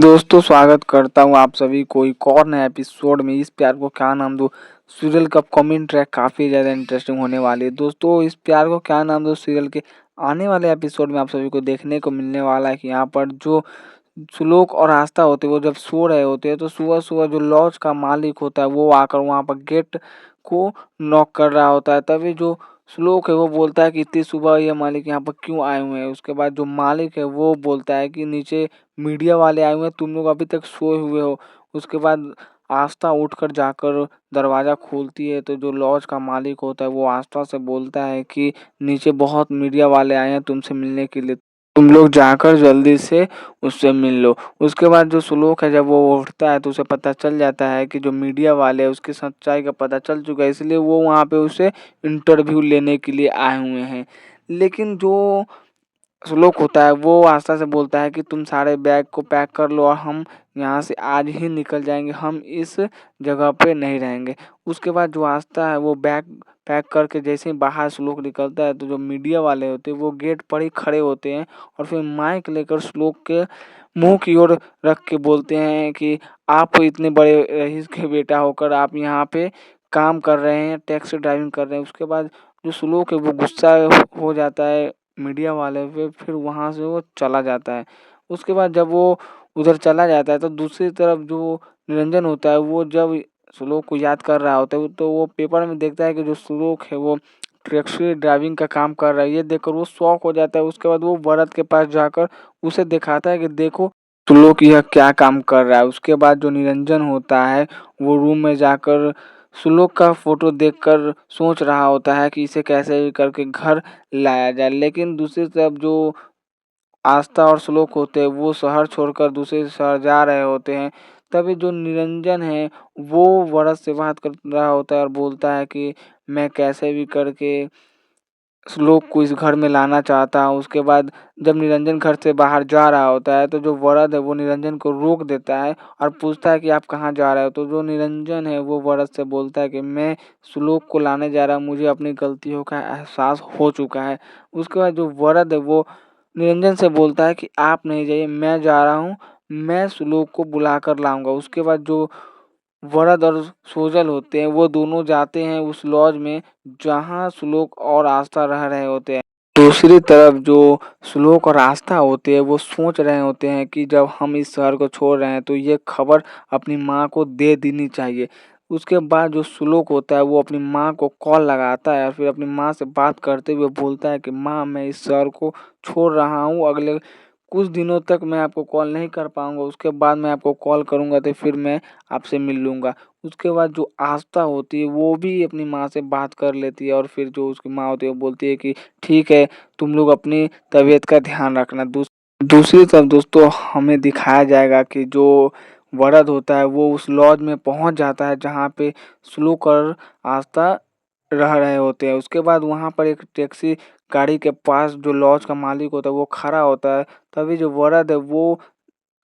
दोस्तों स्वागत करता हूँ आप सभी को एक और नए एपिसोड में। इस प्यार को क्या नाम दूँ सीरियल का कमेंट ट्रैक काफ़ी ज़्यादा इंटरेस्टिंग होने वाली है। दोस्तों इस प्यार को क्या नाम दूँ सीरियल के आने वाले एपिसोड में आप सभी को देखने को मिलने वाला है कि यहाँ पर जो श्लोक और आस्था होते हैं वो जब सो रहे होते हैं तो सुबह-सुबह जो लॉज का मालिक होता है वो आकर वहाँ पर गेट को नॉक कर रहा होता है। तभी जो श्लोक है वो बोलता है कि इतनी सुबह ये मालिक यहाँ पर क्यों आए हुए हैं? उसके बाद जो मालिक है वो बोलता है कि नीचे मीडिया वाले आए हुए हैं, तुम लोग अभी तक सोए हुए हो। उसके बाद आस्था उठकर जाकर दरवाज़ा खोलती है तो जो लॉज का मालिक होता है वो आस्था से बोलता है कि नीचे बहुत मीडिया वाले आए हैं तुमसे मिलने के लिए। तुम लोग जाकर जल्दी से उससे मिल लो। उसके बाद जो श्लोक है जब वो उठता है तो उसे पता चल जाता है कि जो मीडिया वाले हैं उसकी सच्चाई का पता चल चुका है, इसलिए वो वहाँ पे उसे इंटरव्यू लेने के लिए आए हुए हैं। लेकिन जो श्लोक होता है वो आस्था से बोलता है कि तुम सारे बैग को पैक कर लो और हम यहाँ से आज ही निकल जाएँगे, हम इस जगह पे नहीं रहेंगे। उसके बाद जो आस्था है वो बैग पैक करके जैसे ही बाहर श्लोक निकलता है तो जो मीडिया वाले होते हैं वो गेट पर ही खड़े होते हैं और फिर माइक लेकर श्लोक के मुँह की ओर रख के बोलते हैं कि आप इतने बड़े रईस के बेटा होकर आप यहाँ पे काम कर रहे हैं, टैक्सी ड्राइविंग कर रहे हैं। उसके बाद जो श्लोक है वो गुस्सा हो जाता है मीडिया वाले पे, फिर वहाँ से वो चला जाता है। उसके बाद जब वो उधर चला जाता है तो दूसरी तरफ जो निरंजन होता है वो जब श्लोक को याद कर रहा होता है तो वो पेपर में देखता है कि जो श्लोक है वो टैक्सी ड्राइविंग का काम कर रहा है। ये देखकर वो शॉक हो जाता है। उसके बाद वो भरत के पास जाकर उसे दिखाता है कि देखो श्लोक यह क्या काम कर रहा है। उसके बाद जो निरंजन होता है वो रूम में जाकर श्लोक का फ़ोटो देखकर सोच रहा होता है कि इसे कैसे भी करके घर लाया जाए। लेकिन दूसरी तरफ जो आस्था और श्लोक होते हैं वो शहर छोड़कर दूसरे शहर जा रहे होते हैं। तभी जो निरंजन है वो भरत से बात कर रहा होता है और बोलता है कि मैं कैसे भी करके श्लोक को इस घर में लाना चाहता हूँ। उसके बाद जब निरंजन घर से बाहर जा रहा होता है तो जो वरद है वो निरंजन को रोक देता है और पूछता है कि आप कहाँ जा रहे हो? तो जो निरंजन है वो वरद से बोलता है कि मैं श्लोक को लाने जा रहा हूँ, मुझे अपनी गलतियों का एहसास हो चुका है। उसके बाद जो वरद है वो निरंजन से बोलता है कि आप नहीं जाइए, मैं जा रहा हूँ, मैं श्लोक को बुलाकर लाऊँगा। उसके बाद जो वरद और सोजल होते हैं वो दोनों जाते हैं उस लॉज में जहाँ श्लोक और आस्था रह रहे होते हैं। दूसरी तरफ जो श्लोक और आस्था होते हैं वो सोच रहे होते हैं कि जब हम इस शहर को छोड़ रहे हैं तो ये खबर अपनी माँ को दे देनी चाहिए। उसके बाद जो श्लोक होता है वो अपनी माँ को कॉल लगाता है और फिर अपनी माँ से बात करते हुए बोलता है कि माँ मैं इस शहर को छोड़ रहा हूँ, अगले कुछ दिनों तक मैं आपको कॉल नहीं कर पाऊँगा, उसके बाद मैं आपको कॉल करूँगा तो फिर मैं आपसे मिल लूँगा। उसके बाद जो आस्था होती है वो भी अपनी माँ से बात कर लेती है और फिर जो उसकी माँ होती है वो बोलती है कि ठीक है, तुम लोग अपनी तबीयत का ध्यान रखना। दूसरी तरफ दोस्तों हमें दिखाया जाएगा कि जो वरद होता है वो उस लॉज में पहुँच जाता है जहाँ पे श्लोक और आस्था रह रहे होते हैं। उसके बाद वहाँ पर एक टैक्सी गाड़ी के पास जो लॉज का मालिक होता है वो खड़ा होता है। तभी जो वरद है वो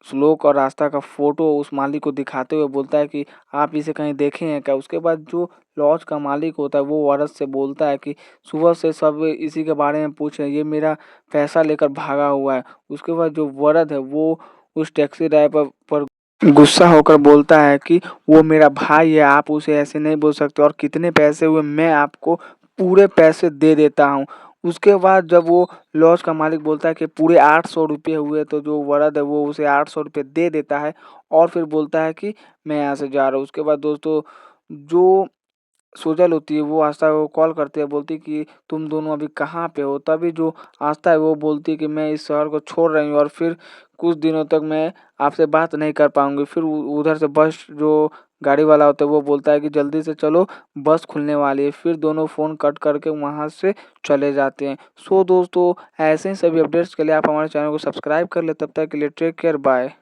श्लोक और आस्था का फ़ोटो उस मालिक को दिखाते हुए बोलता है कि आप इसे कहीं देखे हैं क्या? उसके बाद जो लॉज का मालिक होता है वो औरत से बोलता है कि सुबह से सब इसी के बारे में पूछ रहे हैं, ये मेरा पैसा लेकर भागा हुआ है। उसके बाद जो वरद है वो उस टैक्सी ड्राइवर पर गुस्सा होकर बोलता है कि वो मेरा भाई है, आप उसे ऐसे नहीं बोल सकते और कितने पैसे हुए मैं आपको पूरे पैसे दे देता हूँ। उसके बाद जब वो लॉज का मालिक बोलता है कि पूरे 800 रुपये हुए तो जो वरद है वो उसे 800 रुपये दे देता है और फिर बोलता है कि मैं यहाँ से जा रहा हूँ। उसके बाद दोस्तों जो सोजल होती है वो आस्था को कॉल करती है, बोलती है कि तुम दोनों अभी कहाँ पे हो? तभी जो आस्था है वो बोलती है कि मैं इस शहर को छोड़ रही हूँ और फिर कुछ दिनों तक मैं आपसे बात नहीं कर पाऊँगी। फिर उधर से बस जो गाड़ी वाला होता है वो बोलता है कि जल्दी से चलो, बस खुलने वाली है। फिर दोनों फ़ोन कट करके वहाँ से चले जाते हैं। सो दोस्तों ऐसे ही सभी अपडेट्स के लिए आप हमारे चैनल को सब्सक्राइब कर लें। तब तक के लिए टेक केयर, बाय।